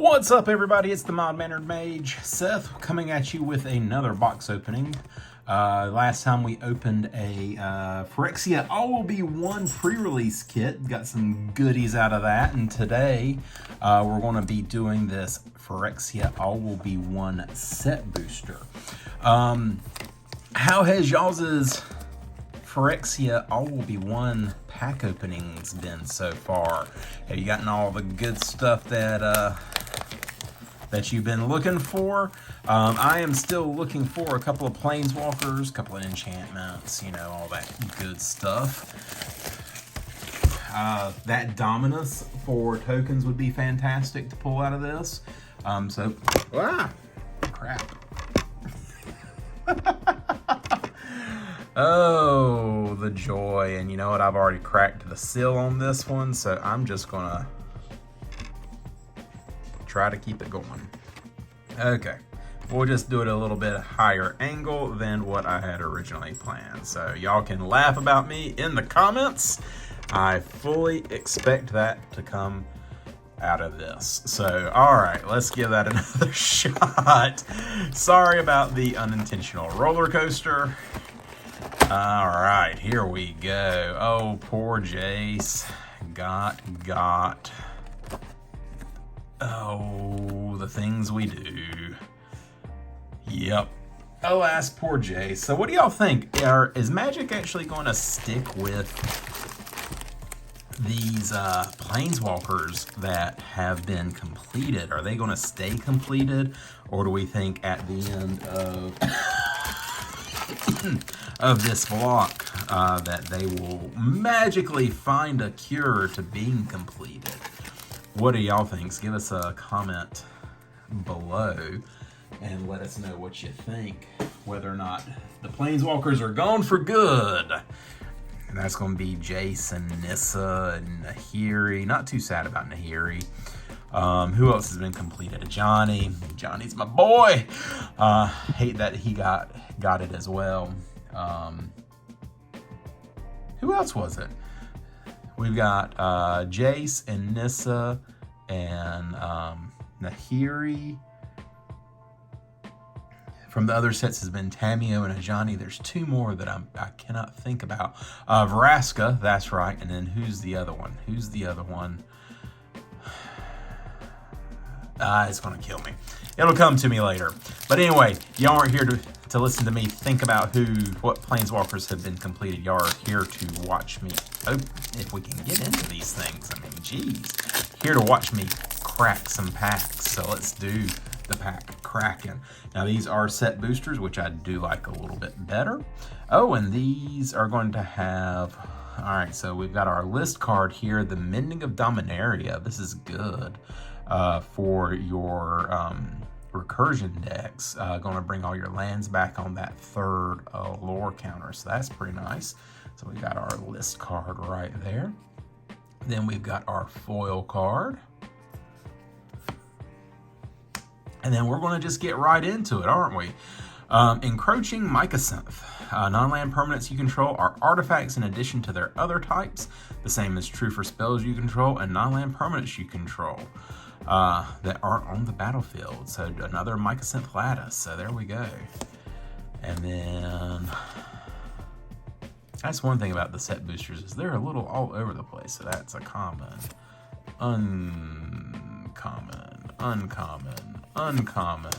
What's up, everybody? It's the Mild Mannered Mage, Seth, coming at you with another box opening. Last time we opened a Phyrexia All Will Be One pre-release kit. Got some goodies out of that, and today we're going to be doing this Phyrexia All Will Be One set booster. How has y'all's Phyrexia All Will Be One pack openings been so far? Have you gotten all the good stuff that you've been looking for? I am still looking for a couple of planeswalkers, a couple of enchantments, you know, all that good stuff. That Dominus for tokens would be fantastic to pull out of this. Crap. Oh, the joy. And you know what? I've already cracked the seal on this one, so I'm just gonna try to keep it going. Okay, we'll just do it a little bit higher angle than what I had originally planned. So y'all can laugh about me in the comments. I fully expect that to come out of this. So, all right, let's give that another shot. Sorry about the unintentional roller coaster. All right, here we go. Oh, poor Jace. Got. Oh, the things we do. Yep. Alas, poor Jace. So what do y'all think? Is Magic actually going to stick with these planeswalkers that have been completed? Are they going to stay completed? Or do we think at the end of this block that they will magically find a cure to being completed? What do y'all think? Give us a comment below and let us know what you think. Whether or not the planeswalkers are gone for good. And that's going to be Jason, Nissa, and Nahiri. Not too sad about Nahiri. Who else has been completed? Johnny. Johnny's my boy. Hate that he got it as well. Who else was it? We've got Jace and Nissa and Nahiri. From the other sets has been Tamio and Ajani. There's two more that I cannot think about. Vraska, that's right. And then who's the other one? It's going to kill me. It'll come to me later. But anyway, y'all aren't here to listen to me think about what planeswalkers have been completed. Y'all are here to watch me. Oh, if we can get into these things. I mean, geez. Here to watch me crack some packs. So let's do the pack cracking. Now these are set boosters, which I do like a little bit better. Oh, and these are going to have... All right, so we've got our list card here, the Mending of Dominaria. This is good for your recursion decks. Going to bring all your lands back on that third lore counter, so that's pretty nice. So we got our list card right there. Then we've got our foil card. And then we're going to just get right into it, aren't we? Encroaching Mycosynth. Non-land permanents you control are artifacts in addition to their other types. The same is true for spells you control and non-land permanents you control that aren't on the battlefield. So another Mycosynth Lattice. So there we go. And then that's one thing about the set boosters is they're a little all over the place. So that's a common, uncommon, uncommon, uncommon,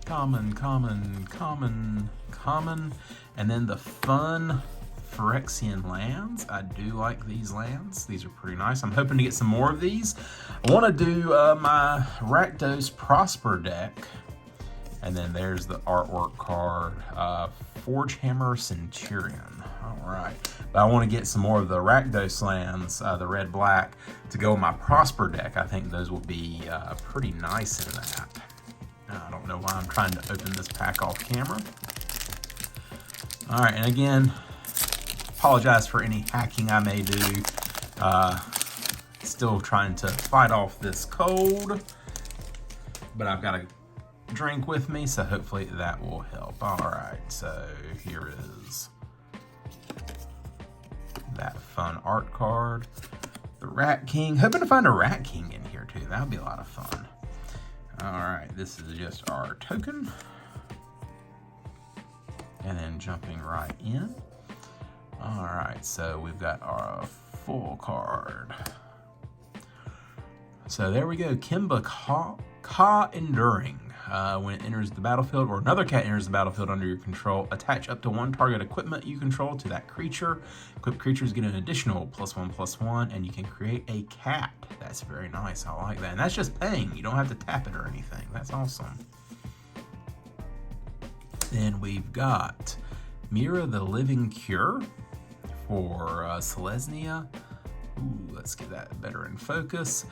uncommon, common, and then the fun Phyrexian lands. I do like these lands. These are pretty nice. I'm hoping to get some more of these. I want to do my Rakdos Prosper deck. And then there's the artwork card, Forgehammer Centurion. All right. But I want to get some more of the Rakdos lands, the red-black, to go in my Prosper deck. I think those will be pretty nice in that. I don't know why I'm trying to open this pack off camera. All right, and again, apologize for any hacking I may do. Still trying to fight off this cold, but I've got a drink with me, so hopefully that will help. All right, so here is that fun art card. The Rat King. Hoping to find a Rat King in here too. That would be a lot of fun. Alright, this is just our token. And then jumping right in. Alright, so we've got our full card. So there we go. Kimba Ka Enduring. When it enters the battlefield or another cat enters the battlefield under your control, attach up to one target equipment you control to that creature. Equipped creatures get an additional +1/+1, and you can create a cat. That's very nice. I like that. And that's just paying. You don't have to tap it or anything. That's awesome. Then we've got Mira the Living Cure for Selesnya. Ooh, let's get that better in focus.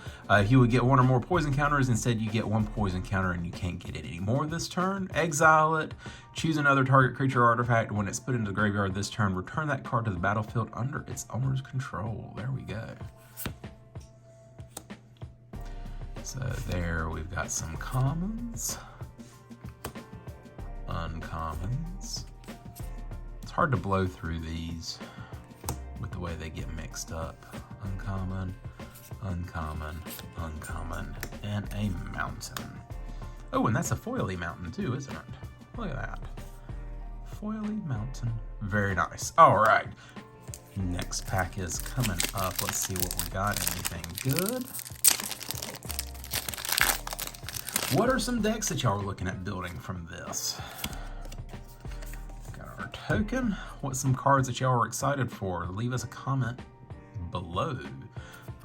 You would get one or more poison counters. Instead, you get one poison counter and you can't get it anymore this turn. Exile it. Choose another target creature or artifact. When it's put into the graveyard this turn, return that card to the battlefield under its owner's control. There we go. So there we've got some commons. Uncommons. It's hard to blow through these with the way they get mixed up. Uncommon, uncommon, uncommon, and a mountain. Oh, and that's a foily mountain too, isn't it? Look at that. Foily mountain. Very nice. All right. Next pack is coming up. Let's see what we got. Anything good? What are some decks that y'all are looking at building from this? Got our token. What's some cards that y'all are excited for? Leave us a comment below.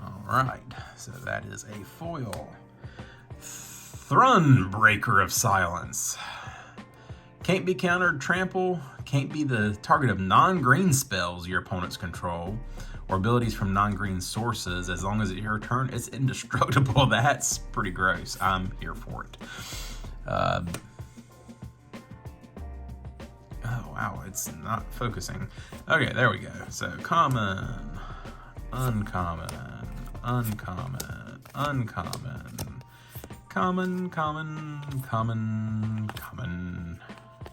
All right, so that is a foil. Thrun, Breaker of Silence. Can't be countered, trample. Can't be the target of non-green spells your opponents control or abilities from non-green sources. As long as it's your turn, it's indestructible. That's pretty gross. I'm here for it. Oh, wow, it's not focusing. Okay, there we go. So common, uncommon, uncommon, uncommon, common, common, common, common,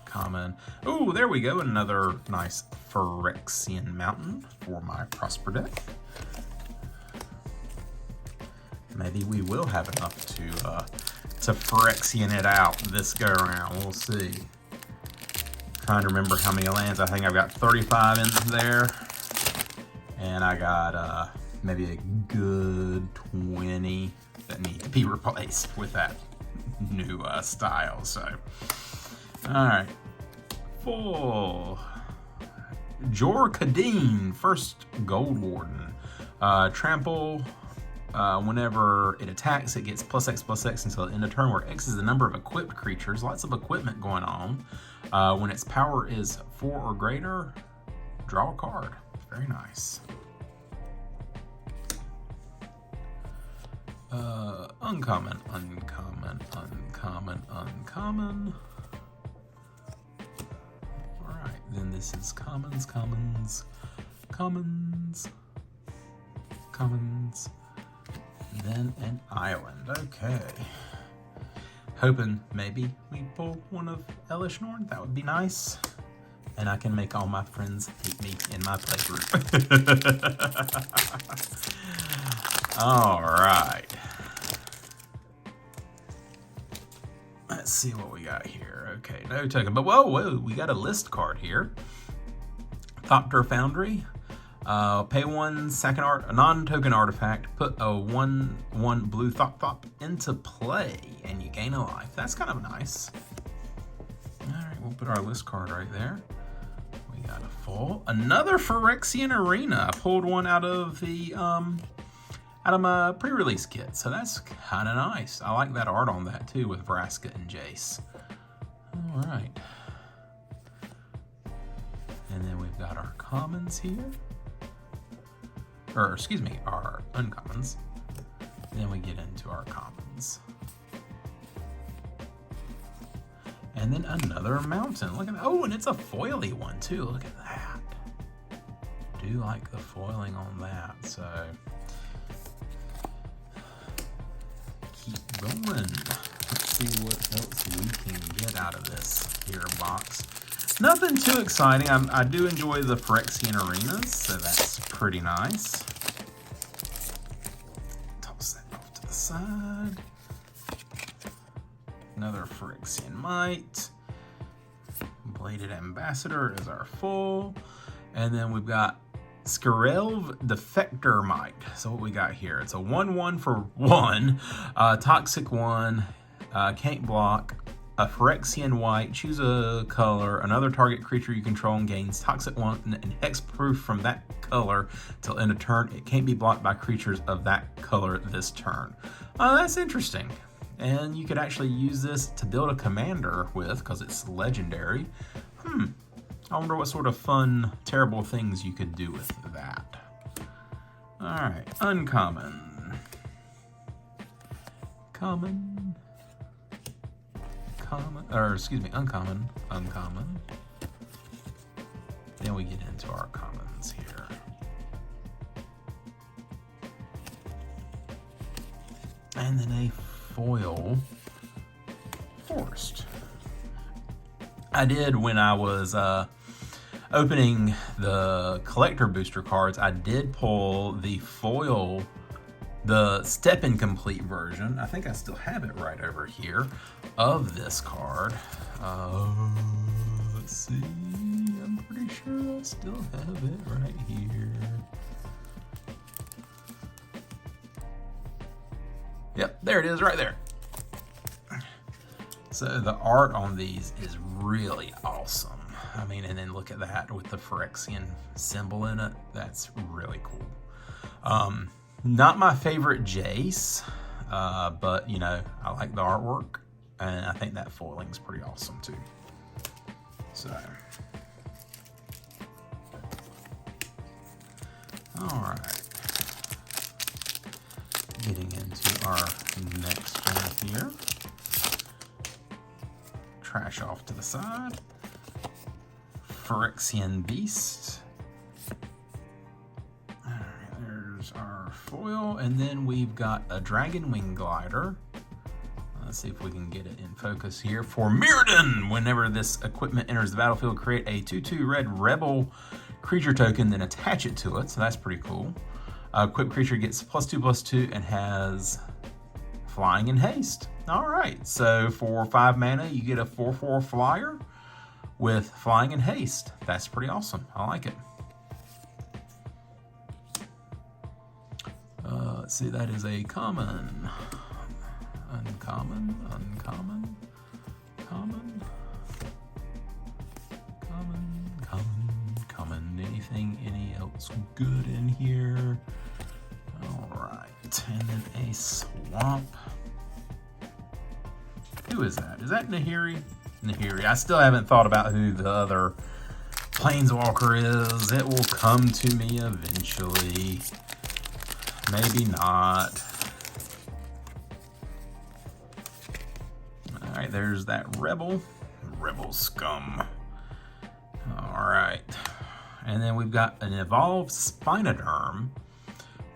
common. Oh, there we go. Another nice Phyrexian Mountain for my Prosper deck. Maybe we will have enough to Phyrexian it out this go around. We'll see. Trying to remember how many lands. I think I've got 35 in there. And I got maybe a good 20 that need to be replaced with that new style. So, all right. Full. Jor Kadeen, first Gold Warden. Trample. Whenever it attacks, it gets +X/+X until the end of turn, where X is the number of equipped creatures. Lots of equipment going on. When its power is 4 or greater, draw a card. Very nice. Uncommon, uncommon, uncommon, uncommon. Alright, then this is commons, commons, commons, commons, then an island. Okay. Hoping maybe we pull one of Elish Norn. That would be nice. And I can make all my friends hate me in my playgroup. All right. Let's see what we got here. Okay, no token. But whoa, we got a list card here. Thopter Foundry. Pay 1 second a non-token artifact. Put a 1/1 blue Thop into play, and you gain a life. That's kind of nice. All right, we'll put our list card right there. We got a full. Another Phyrexian Arena. I pulled one out of the out of my pre-release kit, so that's kind of nice. I like that art on that too with Vraska and Jace. All right. And then we've got our commons here. Or, excuse me, our uncommons. Then we get into our commons. And then another mountain. Look at that. Oh, and it's a foily one too. Look at that. Do like the foiling on that. So keep going. Let's see what else we can get out of this here box. Nothing too exciting. I do enjoy the Phyrexian arenas, so that's pretty nice. side. Another Phyrexian Might. Bladed Ambassador is our full. And then we've got Skarelv Defector Might. So what we got here, it's a 1/1 for 1, toxic 1, can't block, a Phyrexian White, choose a color, another target creature you control and gains toxic 1 and hexproof from that color till end of turn. It can't be blocked by creatures of that color this turn. That's interesting. And you could actually use this to build a commander with, because it's legendary. I wonder what sort of fun, terrible things you could do with that. Alright, uncommon. Common. Common, or excuse me, uncommon. Uncommon. Then we get into our commons here. And then a foil forest. I did, when I was opening the collector booster cards, I did pull the foil, the Step Incomplete version. I think I still have it right over here of this card. Let's see, I'm pretty sure I still have it right here. Yep, there it is right there. So the art on these is really awesome. I mean, and then look at that with the Phyrexian symbol in it. That's really cool. Not my favorite Jace, but you know, I like the artwork, and I think that foiling is pretty awesome too. So, all right, getting into our next one here. Trash off to the side. Phyrexian Beast. Alright, there's our foil. And then we've got a Dragon Wing Glider. Let's see if we can get it in focus here. For Mirrodin! Whenever this equipment enters the battlefield, create a 2/2 red rebel creature token, then attach it to it. So that's pretty cool. Equipped creature gets +2/+2 and has flying and haste. Alright, so for 5 mana, you get a 4/4 flyer with flying and haste. That's pretty awesome. I like it. Let's see, that is a common. Uncommon, uncommon, common, common. Anything, any else good in here? Alright, and then a swamp. Who is that? Is that Nahiri? Nahiri. I still haven't thought about who the other Planeswalker is. It will come to me eventually. Maybe not. Alright, there's that Rebel. Rebel scum. Alright. And then we've got an Evolved Spinoderm.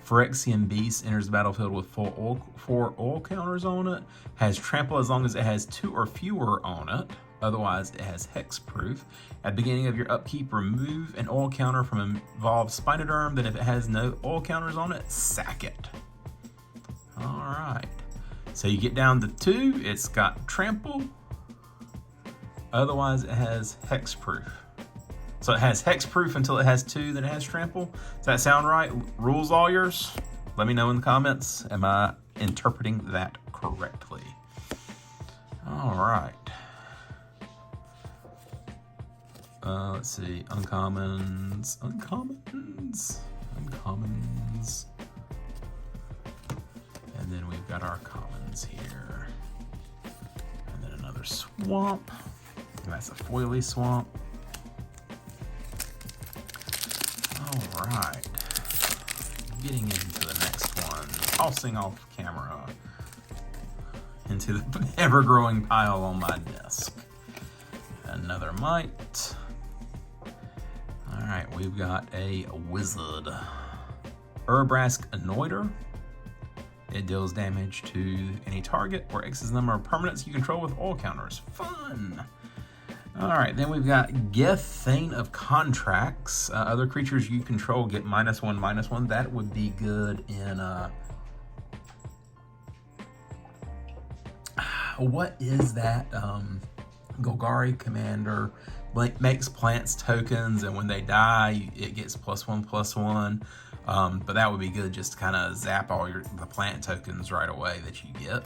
Phyrexian Beast enters the battlefield with 4 oil counters on it. Has trample as long as it has 2 or fewer on it. Otherwise, it has hexproof. At the beginning of your upkeep, remove an oil counter from Evolved Spinoderm. Then if it has no oil counters on it, sack it. Alright. So you get down to 2. It's got trample. Otherwise, it has hexproof. So it has hexproof until it has 2, then it has trample. Does that sound right? Rules lawyers? Let me know in the comments. Am I interpreting that correctly? All right. Let's see. Uncommons. Uncommons. Uncommons. And then we've got our commons here. And then another swamp. And that's a foily swamp. All right, getting into the next one, tossing off camera into the ever-growing pile on my desk. Another Might. All right, we've got a Wizard. Urabrask Anoider. It deals damage to any target or X's number of permanents you control with oil counters. Fun! Alright, then we've got Geth, Thane of Contracts. Other creatures you control get -1/-1. That would be good in what is that? Golgari Commander makes plants tokens, and when they die, it gets +1/+1. But that would be good just to kind of zap all the plant tokens right away that you get.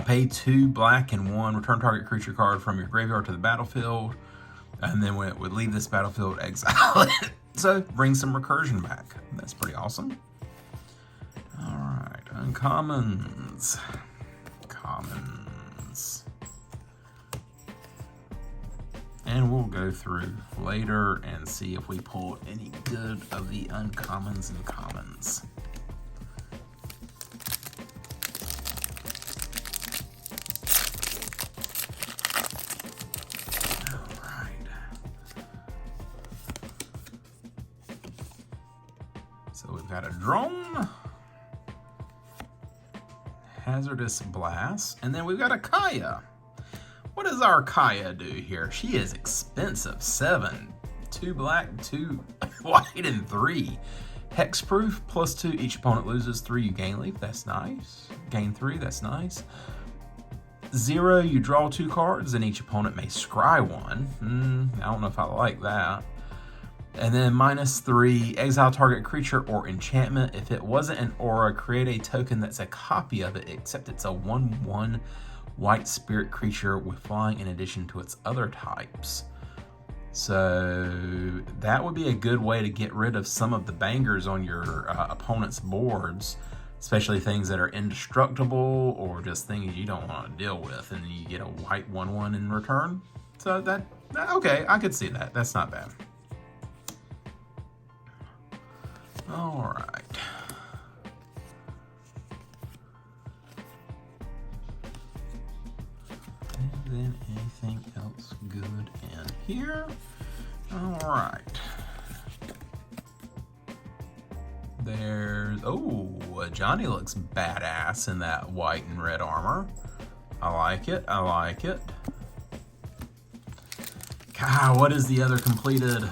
Pay 2 black and 1. Return target creature card from your graveyard to the battlefield. And then when it would leave this battlefield, exile it. So bring some recursion back. That's pretty awesome. Alright, uncommons. Commons. And we'll go through later and see if we pull any good of the uncommons and commons. So we've got a drone, hazardous blast, and then we've got a Kaya. What does our Kaya do here? She is expensive. 7, 2 black, 2 white, and 3. Hexproof, +2. Each opponent loses 3. You gain leaf. That's nice. Gain 3. That's nice. 0. You draw 2 cards, and each opponent may scry 1. I don't know if I like that. And then -3, exile target creature or enchantment. If it wasn't an aura, create a token that's a copy of it, except it's a 1/1 white spirit creature with flying in addition to its other types. So that would be a good way to get rid of some of the bangers on your opponent's boards, especially things that are indestructible or just things you don't want to deal with, and you get a white 1/1 in return. So that, okay, I could see that. That's not bad. All right. And then anything else good in here? All right. There's, Johnny looks badass in that white and red armor. I like it. I like it. God, what is the other completed?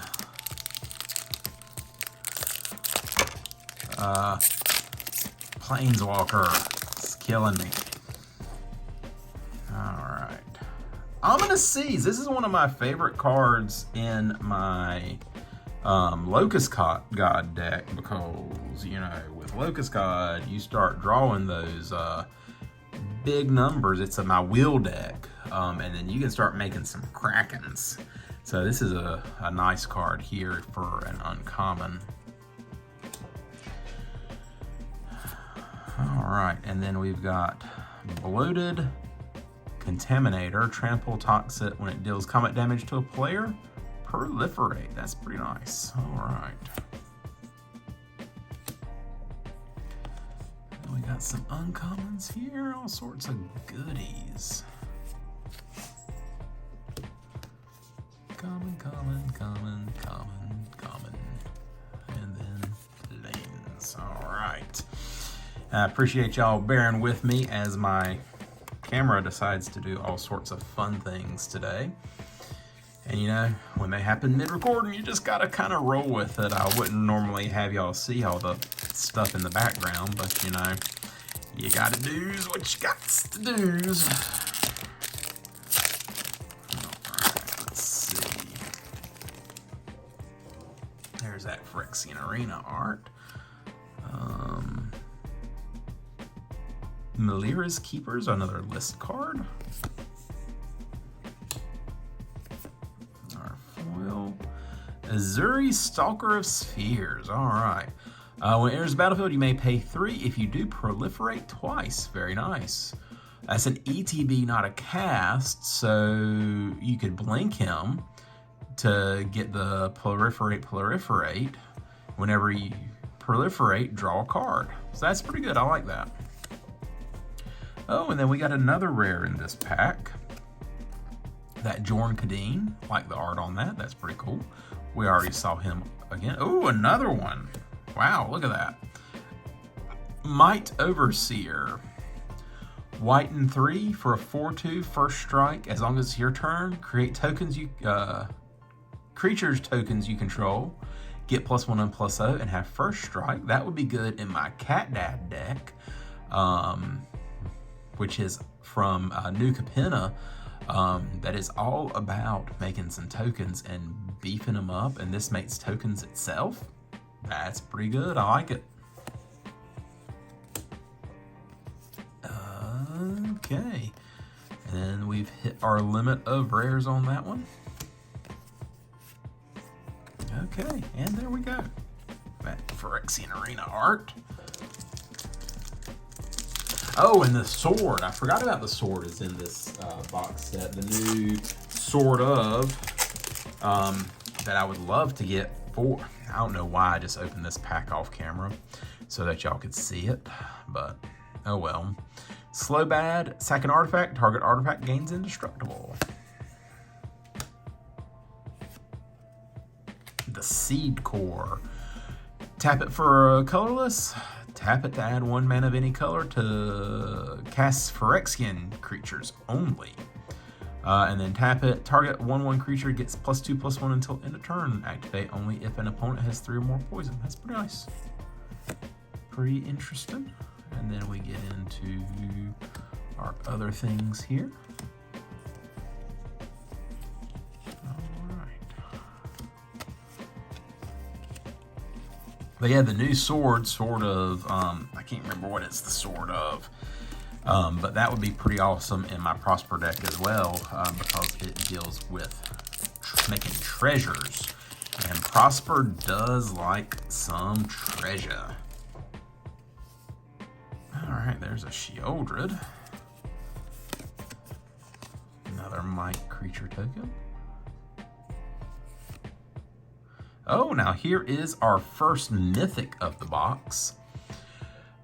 Planeswalker. It's killing me. Alright. Ominous Seas. This is one of my favorite cards in my Locust God deck, because, you know, with Locust God, you start drawing those big numbers. It's my wheel deck, and then you can start making some Krakens. So this is a nice card here for an uncommon. Alright, and then we've got Bloated Contaminator. Trample Toxic when it deals combat damage to a player. Proliferate. That's pretty nice. Alright. We got some uncommons here. All sorts of goodies. Common. And then lanes. Alright. I appreciate y'all bearing with me as my camera decides to do all sorts of fun things today. And you know, when they happen mid-recording, you just gotta kind of roll with it. I wouldn't normally have y'all see all the stuff in the background, but you know, you gotta do's what you got to do's. Alright, let's see. There's that Phyrexian Arena art. Malira's Keepers, another list card. Our foil. Azuri, Stalker of Spheres. Alright. When it enters the battlefield, you may pay 3. If you do, proliferate twice. Very nice. That's an ETB, not a cast, so you could blink him to get the proliferate. Whenever you proliferate, draw a card. So that's pretty good. I like that. Oh, and then we got another rare in this pack. That Jorn Kadeen. Like the art on that. That's pretty cool. We already saw him again. Oh, another one. Wow, look at that. Might Overseer. White and 3 for a 4/2 first strike. As long as it's your turn, create tokens creatures tokens you control. Get +1 and +0 and have first strike. That would be good in my Cat Dad deck. which is from New Capenna, that is all about making some tokens and beefing them up, and this makes tokens itself. That's pretty good. I like it. Okay, and we've hit our limit of rares on that one. Okay, and there we go. That Phyrexian Arena art. Oh, and the sword. I forgot about the sword is in this box set. The new Sword of that I would love to get for. I don't know why I just opened this pack off camera so that y'all could see it, but oh well. Slow bad, sack an artifact, target artifact gains indestructible. The Seed Core. Tap it for a colorless. Tap it to add 1 mana of any color to cast Phyrexian creatures only. And then tap it. Target 1/1 creature gets +2/+1 until end of turn. Activate only if an opponent has 3 or more poison. That's pretty nice. Pretty interesting. And then we get into our other things here. But yeah, the new sword of, I can't remember what it's the sword of, but that would be pretty awesome in my Prosper deck as well, because it deals with making treasures, and Prosper does like some treasure. Alright, there's a Sheoldred. Another Might creature token. Oh, now here is our first mythic of the box.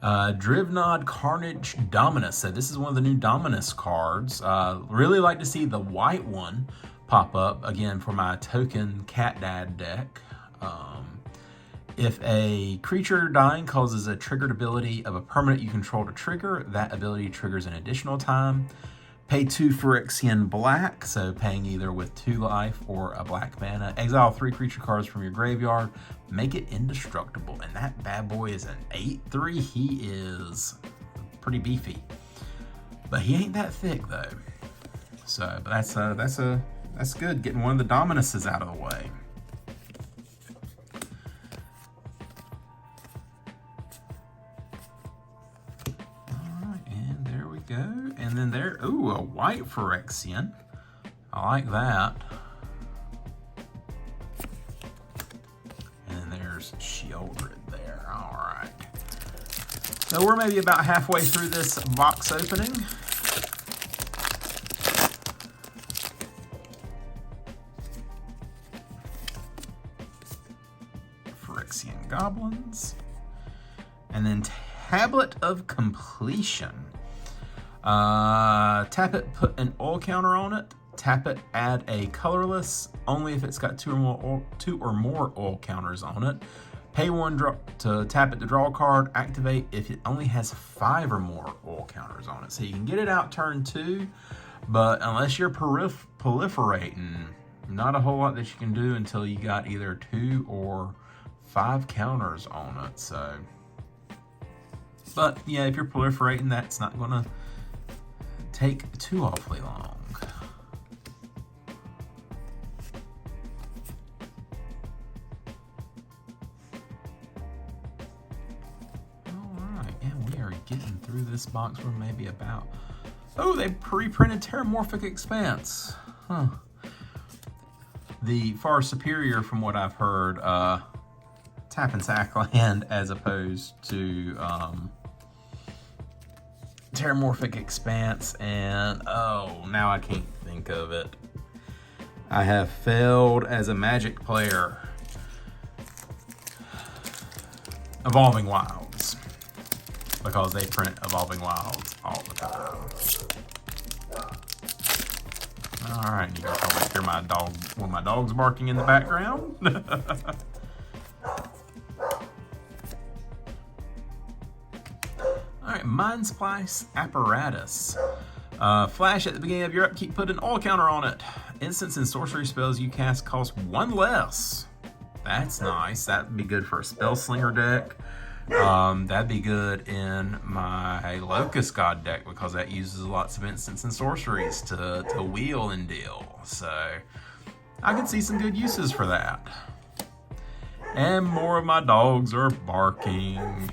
Drivnod Carnage Dominus. So this is one of the new Dominus cards. Really like to see the white one pop up again for my token Cat Dad deck. If a creature dying causes a triggered ability of a permanent you control to trigger, that ability triggers an additional time. Pay 2 Phyrexian black, so paying either with 2 life or a black mana. Exile 3 creature cards from your graveyard. Make it indestructible. And that bad boy is an 8/3. He is pretty beefy. But he ain't that thick though. So, but that's good. Getting one of the Dominuses out of the way. Go. And then there, ooh, a white Phyrexian. I like that. And then there's Sheoldred there. All right. So we're maybe about halfway through this box opening. Phyrexian Goblins. And then Tablet of Completion. Tap it, put an oil counter on it. Tap it, add a colorless, only if it's got two or more oil counters on it. Pay 1 to tap it to draw a card. Activate if it only has 5 or more oil counters on it. So you can get it out turn 2, but unless you're proliferating, not a whole lot that you can do until you got either 2 or 5 counters on it. So, but yeah, if you're proliferating, that's not gonna take too awfully long. Alright, and we are getting through this box. We're maybe about... Oh, they pre-printed Terramorphic Expanse. Huh. The far superior, from what I've heard, tap and sack land as opposed to Terramorphic Expanse, and oh, now I can't think of it. I have failed as a Magic player. Evolving Wilds, because they print Evolving Wilds all the time. All right, you guys probably hear my dog, one of my dogs barking in the background. Alright, Mind Splice Apparatus. Flash at the beginning of your upkeep, put an oil counter on it. Instants and sorcery spells you cast cost 1 less. That's nice. That'd be good for a Spell Slinger deck. That'd be good in my Locust God deck because that uses lots of instants and sorceries to wheel and deal. So I could see some good uses for that. And more of my dogs are barking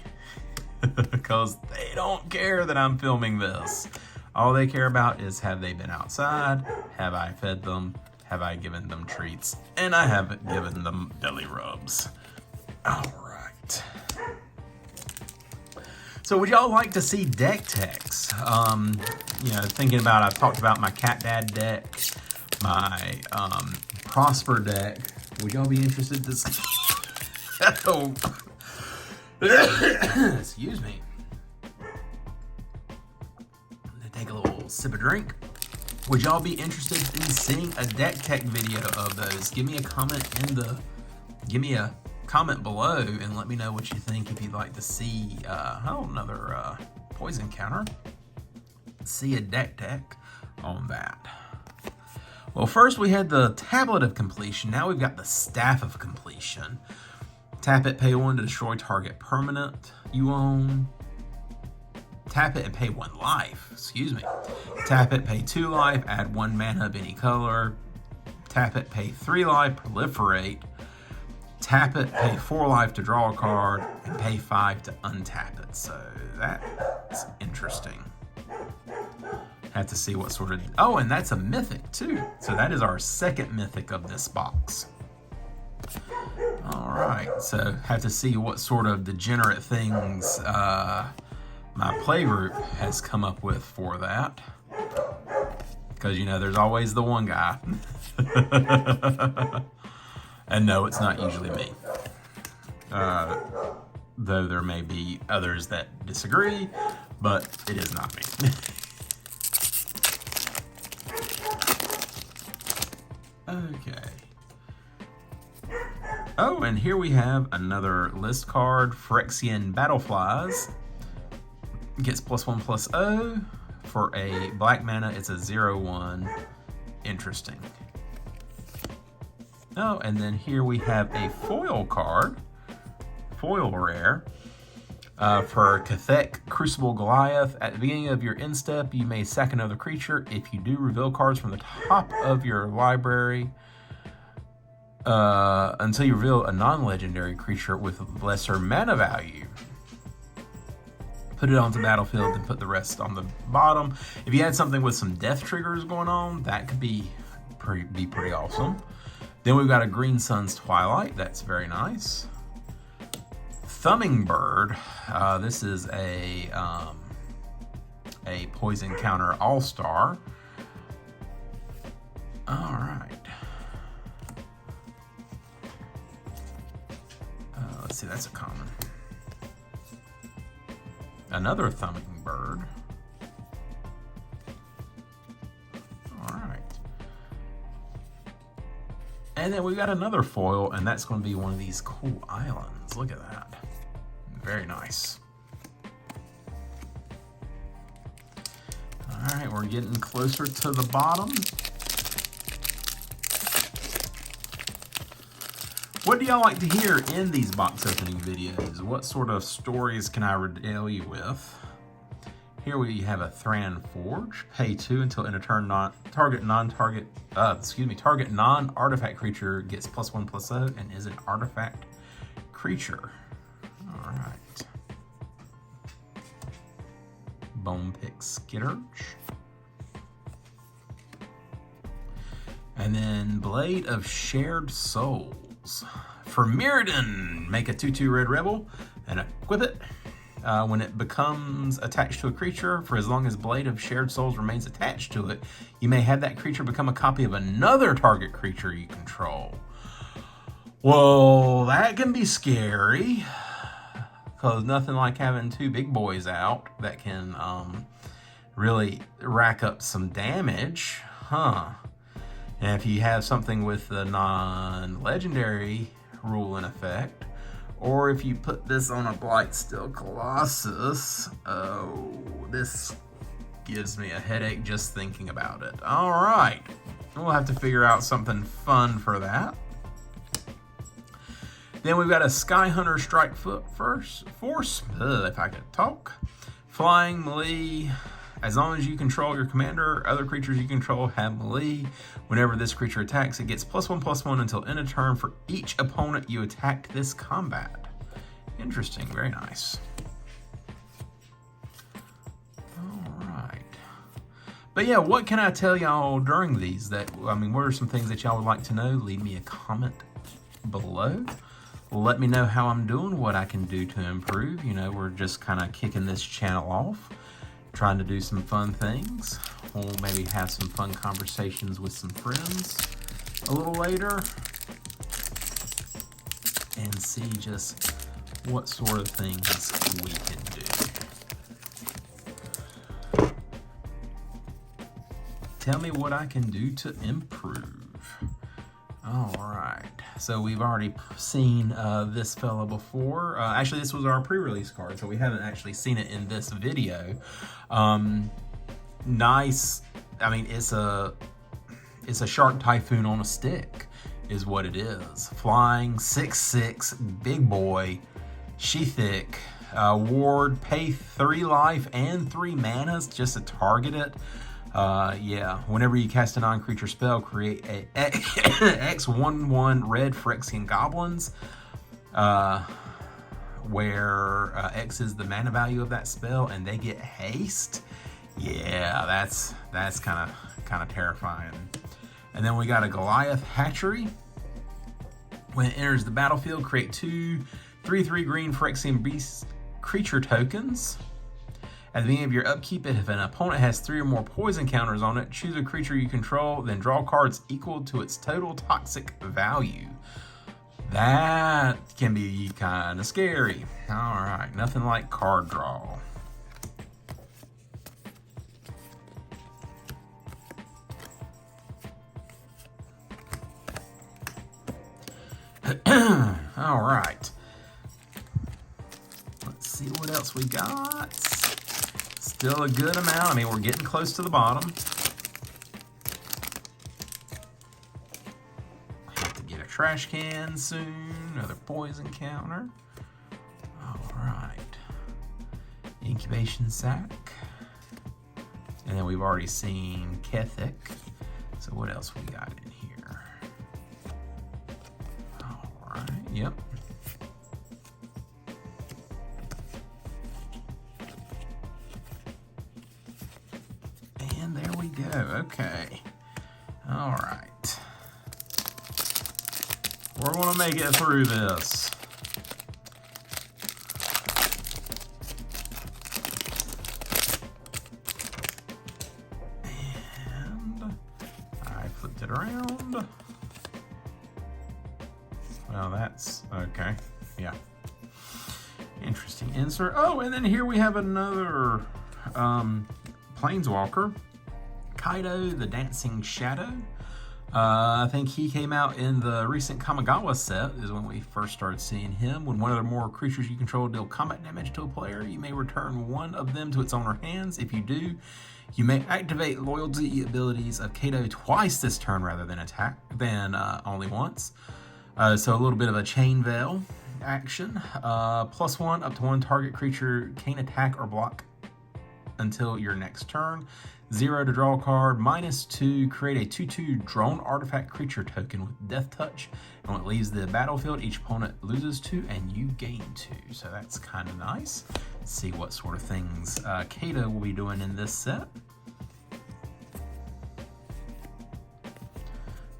because they don't care that I'm filming this. All they care about is, have they been outside? Have I fed them? Have I given them treats? And I haven't given them belly rubs. All right. So would y'all like to see deck techs? Thinking about, I've talked about my Cat Dad deck, my Prosper deck. Would y'all be interested to see? Oh. Excuse me. Take a little sip of drink. Would y'all be interested in seeing a deck tech video of those? Give me a comment below and let me know what you think. If you'd like to see another poison counter, see a deck tech on that. Well, first we had the Tablet of Completion. Now we've got the Staff of Completion. Tap it, pay 1 to destroy target permanent you own. Tap it and pay 1 life. Excuse me. Tap it, pay 2 life, add 1 mana of any color. Tap it, pay 3 life, proliferate. Tap it, pay 4 life to draw a card, and pay 5 to untap it. So that's interesting. Have to see what sort of... Oh, and that's a mythic too. So that is our second mythic of this box. All right, so have to see what sort of degenerate things my playgroup has come up with for that. Because, there's always the one guy. And no, it's not usually me. Though there may be others that disagree, but it is not me. Okay. Oh, and here we have another list card, Phyrexian Battleflies. Gets +1/+0. For a black mana, it's a 0/1. Interesting. Oh, and then here we have a foil card, foil rare, for Cathek Crucible Goliath. At the beginning of your end step, you may sack another creature. If you do, reveal cards from the top of your library until you reveal a non-legendary creature with lesser mana value. Put it onto the battlefield and put the rest on the bottom. If you had something with some death triggers going on, that could be pretty awesome. Then we've got a Green Sun's Twilight. That's very nice. Thumbing Bird. This is a poison counter all-star. All right. Let's see, that's a common. Another Thumbing Bird. All right. And then we've got another foil, and that's going to be one of these cool islands. Look at that. Very nice. All right, we're getting closer to the bottom. What do y'all like to hear in these box opening videos? What sort of stories can I regale you with? Here we have a Thran Forge. Pay 2 until end of turn. Target non-artifact creature gets +1/+0 and is an artifact creature. All right. Bone Pick Skitterch. And then Blade of Shared Souls. For Mirrodin, make a 2/2 red rebel and equip it. When it becomes attached to a creature, for as long as Blade of Shared Souls remains attached to it, you may have that creature become a copy of another target creature you control. Well, that can be scary, because nothing like having 2 big boys out that can really rack up some damage, huh? And if you have something with the non-legendary rule in effect, or if you put this on a Blightsteel Colossus, oh, this gives me a headache just thinking about it. All right, we'll have to figure out something fun for that. Then we've got a Sky Hunter Strike Force, if I could talk. Flying, melee. As long as you control your commander, other creatures you control have melee. Whenever this creature attacks, it gets +1/+1 until end of turn for each opponent you attacked this combat. Interesting, very nice. Alright. But yeah, what can I tell y'all during these? What are some things that y'all would like to know? Leave me a comment below. Let me know how I'm doing, what I can do to improve. You know, we're just kind of kicking this channel off, trying to do some fun things. We'll maybe have some fun conversations with some friends a little later and see just what sort of things we can do. Tell me what I can do to improve. All right, so we've already seen this fella before. Actually, this was our pre-release card, so we haven't actually seen it in this video. Nice. I mean, it's a Shark Typhoon on a stick, is what it is. Flying, 6/6, big boy, she-thick. Ward, pay 3 life and 3 manas just to target it. Yeah, whenever you cast a non-creature spell, create a X/1/1 red Phyrexian goblins, where X is the mana value of that spell, and they get haste. Yeah, that's kind of terrifying. And then we got a Goliath Hatchery. When it enters the battlefield, create 2 3/3 green Phyrexian beast creature tokens. At the beginning of your upkeep, if an opponent has 3 or more poison counters on it, choose a creature you control, then draw cards equal to its total toxic value. That can be kind of scary. All right, nothing like card draw. All right. Let's see what else we got. Still a good amount. I mean, we're getting close to the bottom. Have to get a trash can soon. Another poison counter. All right. Incubation sac. And then we've already seen Kethic. So what else we got in here? All right. Yep. There we go. Okay. All right. We're going to make it through this. And I flipped it around. Well, that's okay. Yeah. Interesting insert. Oh, and then here we have another Planeswalker. Kaido, the Dancing Shadow. I think he came out in the recent Kamigawa set, is when we first started seeing him. When one or more creatures you control deal combat damage to a player, you may return one of them to its owner's hands. If you do, you may activate loyalty abilities of Kaido twice this turn rather than only once. So a little bit of a Chain Veil action. +1, up to 1 target creature can't attack or block until your next turn. 0 to draw a card. -2, create a 2/2 drone artifact creature token with Death Touch. And when it leaves the battlefield, each opponent loses 2 and you gain 2. So that's kind of nice. Let's see what sort of things Kaido will be doing in this set.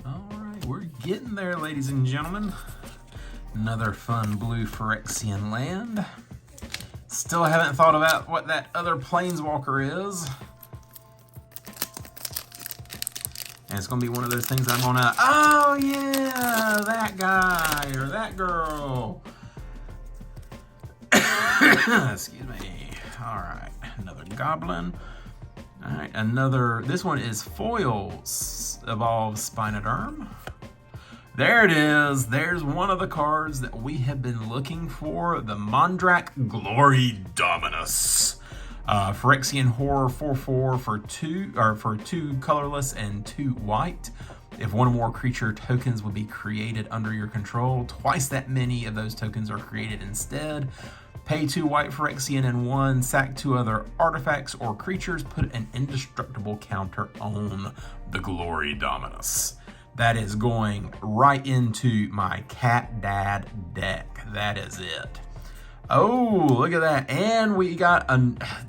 Alright, we're getting there, ladies and gentlemen. Another fun blue Phyrexian land. Still haven't thought about what that other Planeswalker is. And it's going to be one of those things I'm going to, oh yeah, that guy or that girl. Excuse me. All right, another goblin. All right, this one is Foils, Evolves Spinoderm. There it is. There's one of the cards that we have been looking for, the Mondrak Glory Dominus. Phyrexian Horror 4/4 for 2 colorless and 2 white. If one or more creature tokens would be created under your control, twice that many of those tokens are created instead. Pay 2 white Phyrexian and 1, sack 2 other artifacts or creatures, put an indestructible counter on the Glory Dominus. That is going right into my Cat Dad deck. That is it. Oh, look at that. And we got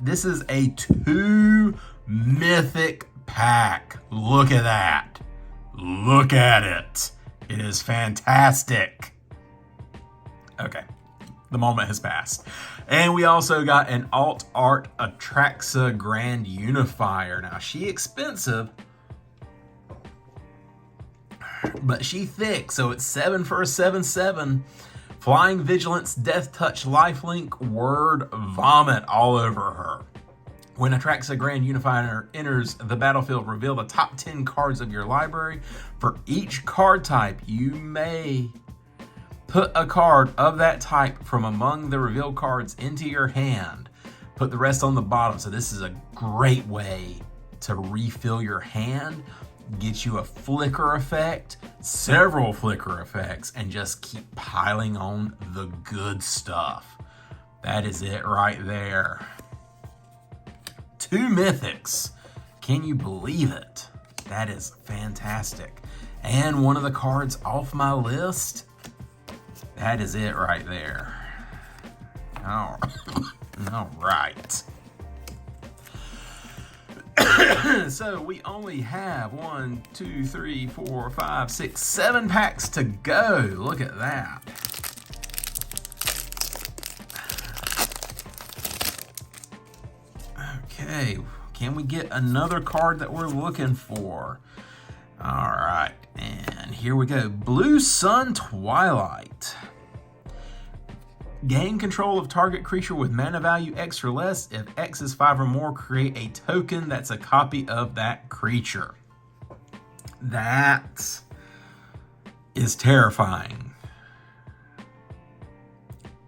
this is a 2 mythic pack. Look at that. Look at it. It is fantastic. Okay. The moment has passed. And we also got an alt art Atraxa Grand Unifier. Now, she expensive, but she thick. So it's 7 for a 7/7. Flying Vigilance, Death Touch, Lifelink, Word Vomit all over her. When Atraxa Grand Unifier enters the battlefield, reveal the top 10 cards of your library. For each card type, you may put a card of that type from among the revealed cards into your hand. Put the rest on the bottom. So this is a great way to refill your hand, get you a flicker effect, several flicker effects, and just keep piling on the good stuff. That is it right there. 2 mythics. Can you believe it? That is fantastic. And one of the cards off my list. That is it right there. All right. So we only have 1, 2, 3, 4, 5, 6, 7 packs to go. Look at that. Okay, can we get another card that we're looking for? All right, and here we go. Blue Sun Twilight. Gain control of target creature with mana value X or less. If X is 5 or more, create a token that's a copy of that creature. That is terrifying.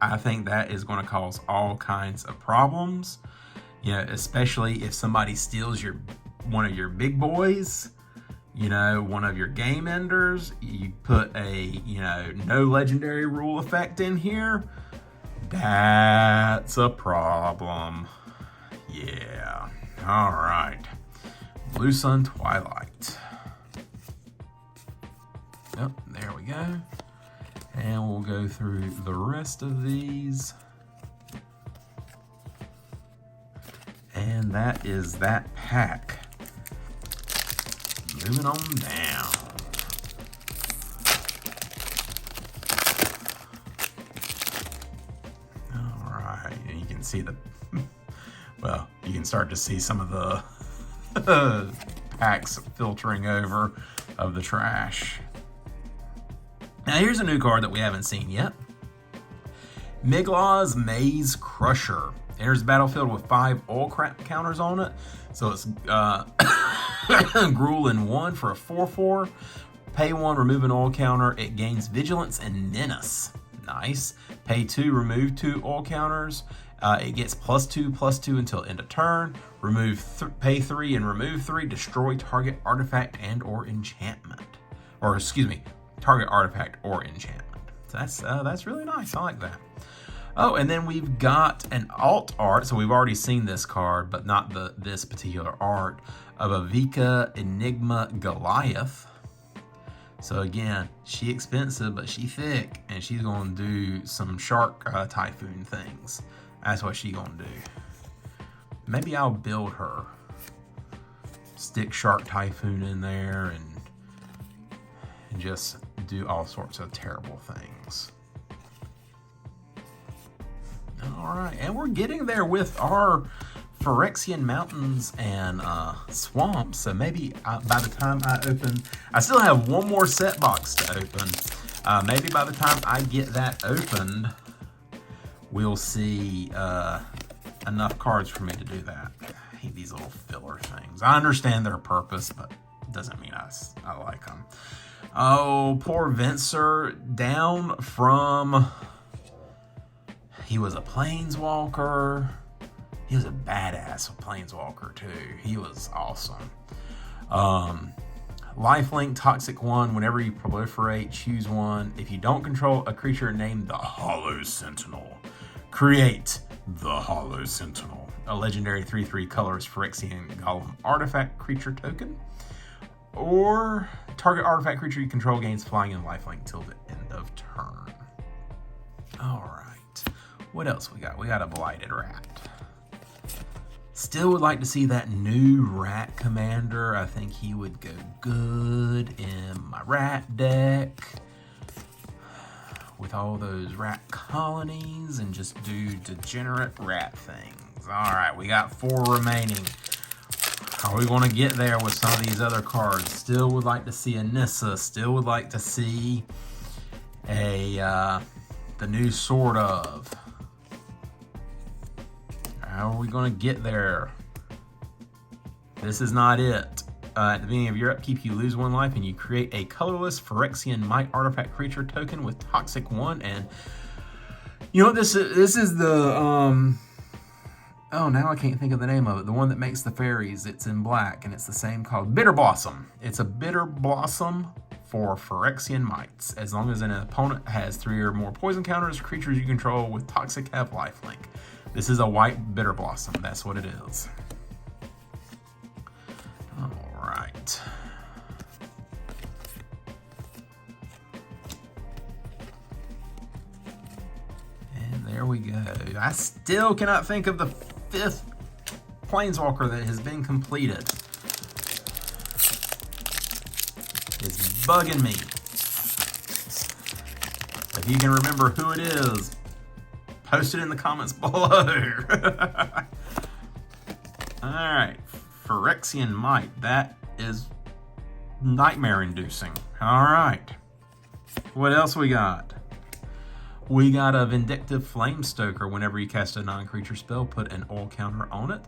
I think that is going to cause all kinds of problems. You know, especially if somebody steals one of your big boys, you know, one of your game enders. You put a, no legendary rule effect in here. That's a problem. Yeah. All right. Blue Sun Twilight. Yep, there we go. And we'll go through the rest of these. And that is that pack. Moving on down. All right, and you can see well, you can start to see some of the packs filtering over of the trash. Now here's a new card that we haven't seen yet. Miglaw's Maze Crusher. Enters the battlefield with 5 oil crap counters on it. So it's Gruul in 1 for a 4/4. Pay 1, remove an oil counter. It gains Vigilance and Menace. Nice. Pay 2, remove 2 oil counters. It gets +2/+2 until end of turn. Pay 3 and remove 3. Destroy target artifact and or enchantment. Or excuse me, target artifact or enchantment. So that's really nice. I like that. Oh, and then we've got an alt art. So we've already seen this card, but not this particular art of Avika Enigma Goliath. So again, she expensive, but she thick, and she's going to do some Shark Typhoon things. That's what she's going to do. Maybe I'll build her. Stick Shark Typhoon in there and just do all sorts of terrible things. All right, and we're getting there with our Phyrexian mountains and swamps. So maybe by the time I open, I still have one more set box to open. Maybe by the time I get that opened, we'll see enough cards for me to do that. I hate these little filler things. I understand their purpose, but it doesn't mean I like them. Oh, poor Venser, down from... He was a planeswalker. He was a badass planeswalker too. He was awesome. Lifelink Toxic 1. Whenever you proliferate, choose one. If you don't control a creature named the Hollow Sentinel, create the Hollow Sentinel. A legendary 3/3 colors Phyrexian Golem artifact creature token. Or target artifact creature you control gains flying and lifelink till the end of turn. Alright. What else we got? We got a Blighted Rat. Still would like to see that new rat commander. I think he would go good in my rat deck with all those rat colonies and just do degenerate rat things. All right, we got 4 remaining. Are we going to get there with some of these other cards? Still would like to see a Nissa. Still would like to see a the new Sort of. How are we going to get there? This is not it. At the beginning of your upkeep, you lose 1 life and you create a colorless Phyrexian Might artifact creature token with Toxic 1. And you know what this is? This is the oh, now I can't think of the name of it. The one that makes the fairies. It's in black and it's the same called Bitter Blossom. It's a Bitter Blossom for Phyrexian Mites. As long as an opponent has 3 or more poison counters, creatures you control with Toxic have lifelink. This is a white Bitter Blossom. That's what it is. All right. And there we go. I still cannot think of the 5th Planeswalker that has been completed. It's bugging me. If you can remember who it is, post it in the comments below. Alright, Phyrexian Might. That is nightmare inducing. Alright. What else we got? We got a Vindictive Flamestoker. Whenever you cast a non-creature spell, put an all counter on it.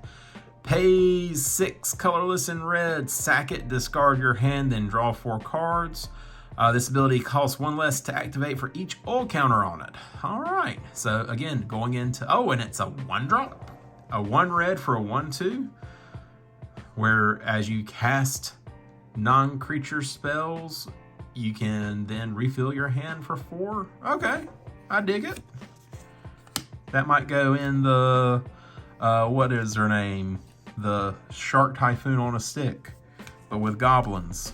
Pays 6 colorless and red. Sack it, discard your hand, then draw 4 cards. This ability costs 1 less to activate for each all counter on it. Alright, so again, going into... Oh, and it's a 1-drop. A 1 red for a 1/2. Where as you cast non-creature spells, you can then refill your hand for 4. Okay, I dig it. That might go in the... what is her name? The Shark Typhoon on a stick, but with goblins.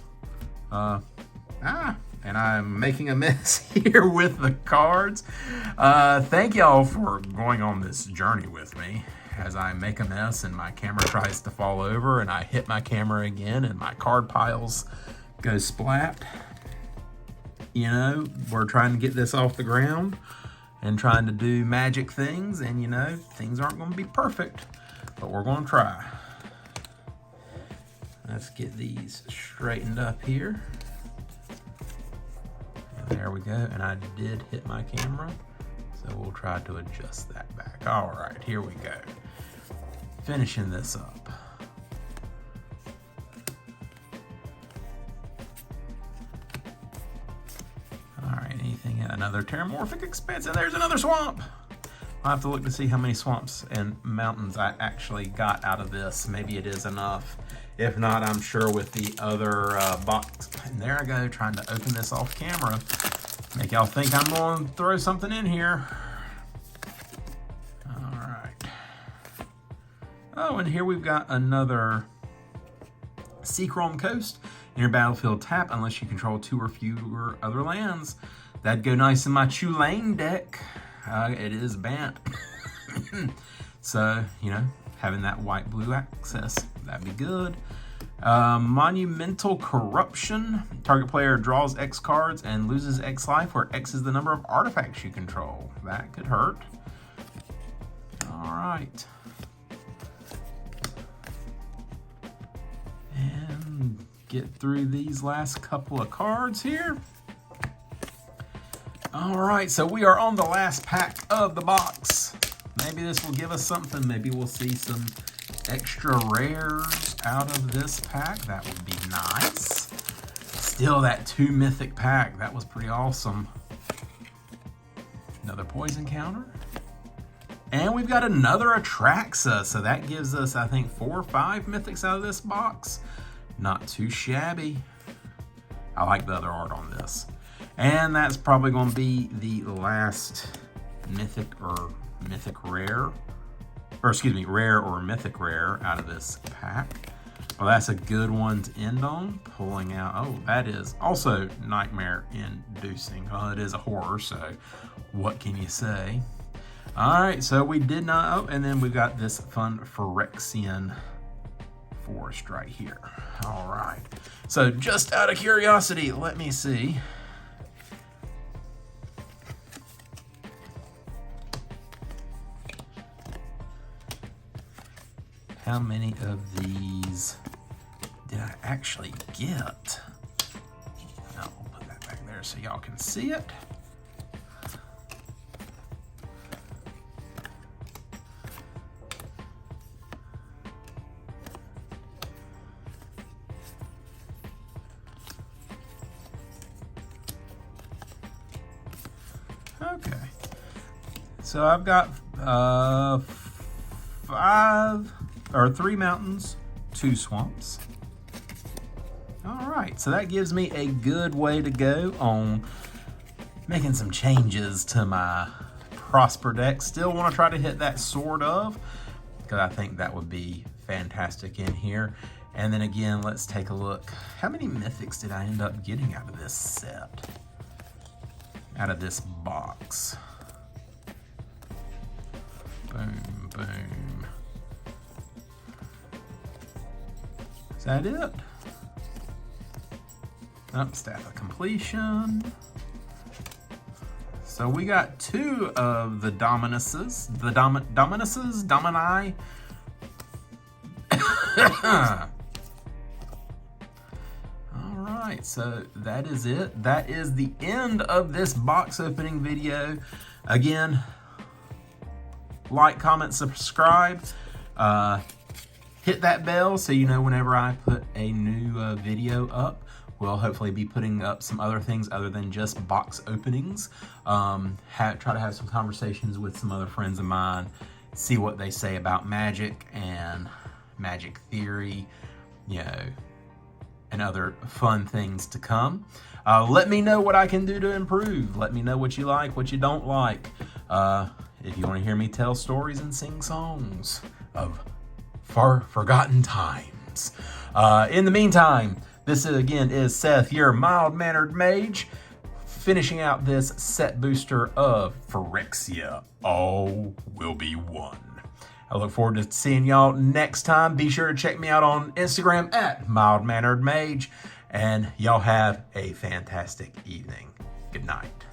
And I'm making a mess here with the cards. Thank y'all for going on this journey with me as I make a mess and my camera tries to fall over and I hit my camera again and my card piles go splat. You know, we're trying to get this off the ground and trying to do magic things, and you know, things aren't going to be perfect, but we're going to try. Let's get these straightened up here. There we go, and I did hit my camera, so we'll try to adjust that back. All right, here we go. Finishing this up. All right, anything? Another Terramorphic Expanse, and there's another swamp. I'll have to look to see how many swamps and mountains I actually got out of this. Maybe it is enough. If not, I'm sure with the other box. And there I go, trying to open this off camera. Make y'all think I'm going to throw something in here. All right. Oh, and here we've got another Seachrome Coast. In your battlefield, tap unless you control 2 or fewer other lands. That'd go nice in my Tulane deck. It is Bant. So, you know, having that white-blue access, that'd be good. Monumental Corruption. Target player draws X cards and loses X life, where X is the number of artifacts you control. That could hurt. All right. And get through these last couple of cards here. All right, so we are on the last pack of the box. Maybe this will give us something. Maybe we'll see some extra rares out of this pack. That would be nice. Still that 2 mythic pack. That was pretty awesome. Another poison counter. And we've got another Atraxa. So that gives us, I think, 4 or 5 mythics out of this box. Not too shabby. I like the other art on this. And that's probably going to be the last mythic or mythic rare, or excuse me, rare or mythic rare out of this pack. Well, that's a good one to end on. Pulling out, oh, that is also nightmare inducing. Well, it is a horror, so what can you say? All right, so we did not, oh, and then we've got this fun Phyrexian forest right here. All right, so just out of curiosity, let me see. How many of these did I actually get? I'll put that back there so y'all can see it. Okay, so I've got 3 mountains, 2 swamps. All right, so that gives me a good way to go on making some changes to my Prosper deck. Still want to try to hit that Sword of, because I think that would be fantastic in here. And then again, let's take a look. How many mythics did I end up getting out of this set? Out of this box. Boom, boom. Is that it? Staff of Completion. So we got 2 of the Dominuses. The Dominuses? Domini? Alright, so that is it. That is the end of this box opening video. Again, like, comment, subscribe. Hit that bell so you know whenever I put a new video up. We'll hopefully be putting up some other things other than just box openings. Try to have some conversations with some other friends of mine, see what they say about Magic and Magic theory, you know, and other fun things to come. Let me know what I can do to improve. Let me know what you like, what you don't like. If you want to hear me tell stories and sing songs of forgotten times. In the meantime, this again is Seth, your mild-mannered mage, finishing out this set booster of Phyrexia. All will be one. I look forward to seeing y'all next time. Be sure to check me out on Instagram at mild-mannered mage, and y'all have a fantastic evening. Good night.